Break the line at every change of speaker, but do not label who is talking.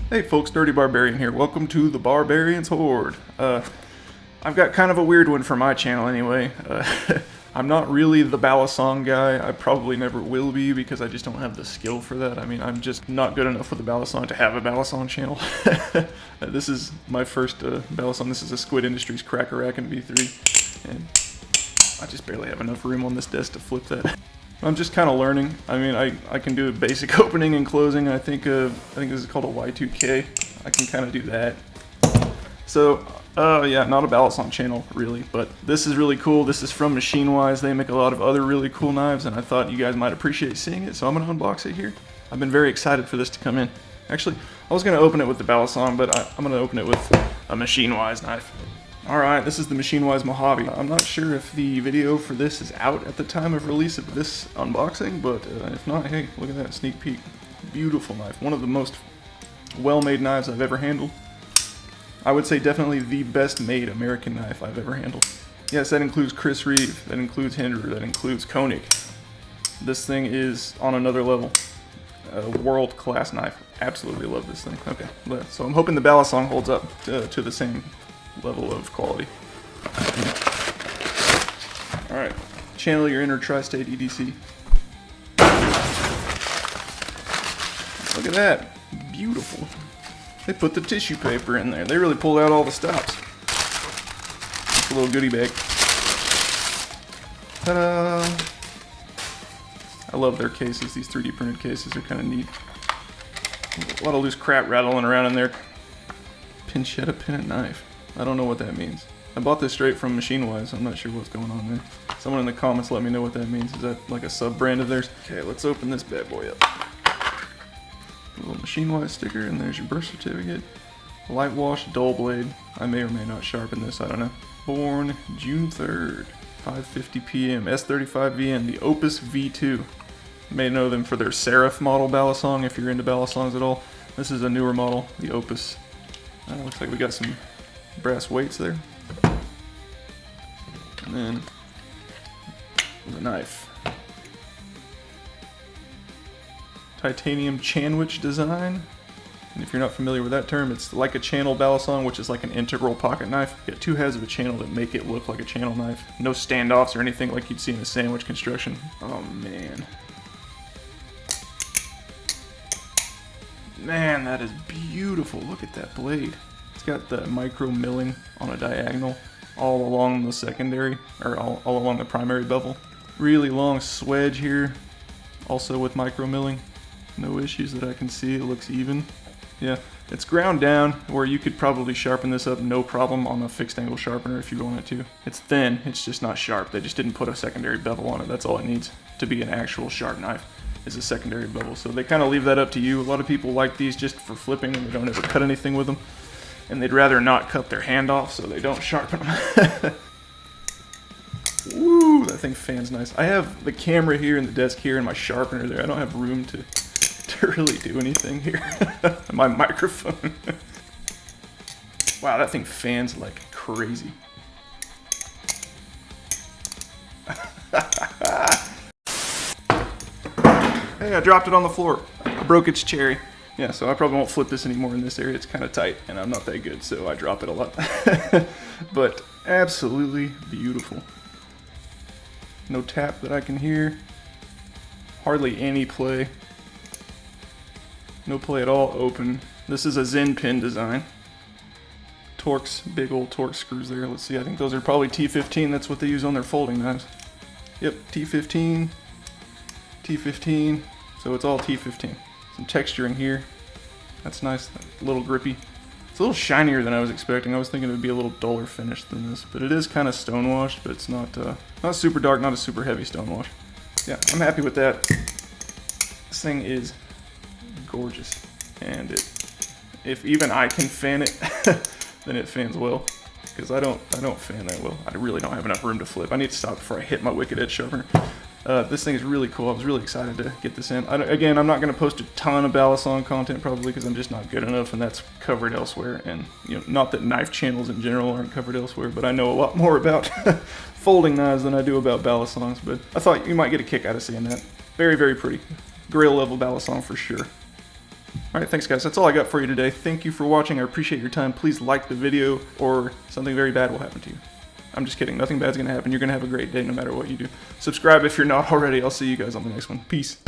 Hey folks, Dirty Barbarian here. Welcome to the Barbarian's Hoard. I've got kind of a weird one for my channel anyway. I'm not really the Balisong guy. I probably never will be because I just don't have the skill for that. I mean, I'm just not good enough with the Balisong to have a Balisong channel. This is my first Balisong. This is a Squid Industries Cracker Rack in V3. And I just barely have enough room on this desk to flip that. I'm just kind of learning. I mean, I can do a basic opening and closing. I think this is called a Y2K. I can kind of do that. So, yeah, not a Balisong channel, really, but this is really cool. This is from MachineWise. They make a lot of other really cool knives, and I thought you guys might appreciate seeing it, so I'm going to unbox it here. I've been very excited for this to come in. Actually, I was going to open it with the Balisong, but I'm going to open it with a MachineWise knife. Alright, this is the MachineWise Mojave. I'm not sure if the video for this is out at the time of release of this unboxing, but if not, hey, look at that sneak peek. Beautiful knife. One of the most well-made knives I've ever handled. I would say definitely the best made American knife I've ever handled. Yes, that includes Chris Reeve, that includes Hinder, that includes Koenig. This thing is on another level. A world-class knife. Absolutely love this thing. Okay, so I'm hoping the Balisong holds up to the same level of quality. Alright, channel your inner tri-state EDC. Look at that, beautiful. They put the tissue paper in there. They really pulled out all the stops. It's a little goodie bag. Ta-da! I love their cases. These 3D printed cases are kind of neat. A lot of loose crap rattling around in there. Pinchetta pin knife. I don't know what that means. I bought this straight from MachineWise. I'm not sure what's going on there. Someone in the comments let me know what that means. Is that like a sub-brand of theirs? Okay, let's open this bad boy up. A little MachineWise sticker, and there's your birth certificate. Light wash dull blade. I may or may not sharpen this, I don't know. Born June 3rd, 5:50 p.m. S35VN, the Opus V2. You may know them for their Seraph model Balisong if you're into Balisongs at all. This is a newer model, the Opus. Looks like we got some brass weights there. And then the knife. Titanium Chanwich design. And if you're not familiar with that term, it's like a channel Balisong, which is like an integral pocket knife. You got two heads of a channel that make it look like a channel knife. No standoffs or anything like you'd see in a sandwich construction. Oh man. Man, that is beautiful. Look at that blade. It's got the micro milling on a diagonal all along the secondary, or all along the primary bevel. Really long swedge here, also with micro milling. No issues that I can see, it looks even. Yeah, it's ground down where you could probably sharpen this up no problem on a fixed angle sharpener if you wanted to. It's thin, it's just not sharp. They just didn't put a secondary bevel on it. That's all it needs to be an actual sharp knife, is a secondary bevel. So they kind of leave that up to you. A lot of people like these just for flipping and they don't ever cut anything with them. And they'd rather not cut their hand off so they don't sharpen them. Woo, that thing fans nice. I have the camera here and the desk here and my sharpener there. I don't have room to really do anything here. My microphone. Wow, that thing fans like crazy. Hey, I dropped it on the floor. I broke its cherry. Yeah, so I probably won't flip this anymore in this area. It's kind of tight, and I'm not that good, so I drop it a lot. But absolutely beautiful. No tap that I can hear. Hardly any play. No play at all, open. This is a Zen pin design. Torx, big old Torx screws there. Let's see, I think those are probably T15. That's what they use on their folding knives. Yep, T15, T15. So it's all T15. Some texturing here. That's nice, a little grippy. It's a little shinier than I was expecting. I was thinking it would be a little duller finish than this, but it is kind of stonewashed, but it's not super dark, not a super heavy stonewash. Yeah, I'm happy with that. This thing is gorgeous, and if even I can fan it, then it fans well. Because I don't fan that well. I really don't have enough room to flip. I need to stop before I hit my wicked edge sharpener. This thing is really cool. I was really excited to get this in. Again, I'm not going to post a ton of Balisong content probably because I'm just not good enough, and that's covered elsewhere. And not that knife channels in general aren't covered elsewhere, but I know a lot more about folding knives than I do about Balisongs. But I thought you might get a kick out of seeing that. Very, very pretty. Grail level Balisong for sure. Alright, thanks guys. That's all I got for you today. Thank you for watching. I appreciate your time. Please like the video or something very bad will happen to you. I'm just kidding. Nothing bad's going to happen. You're going to have a great day no matter what you do. Subscribe if you're not already. I'll see you guys on the next one. Peace.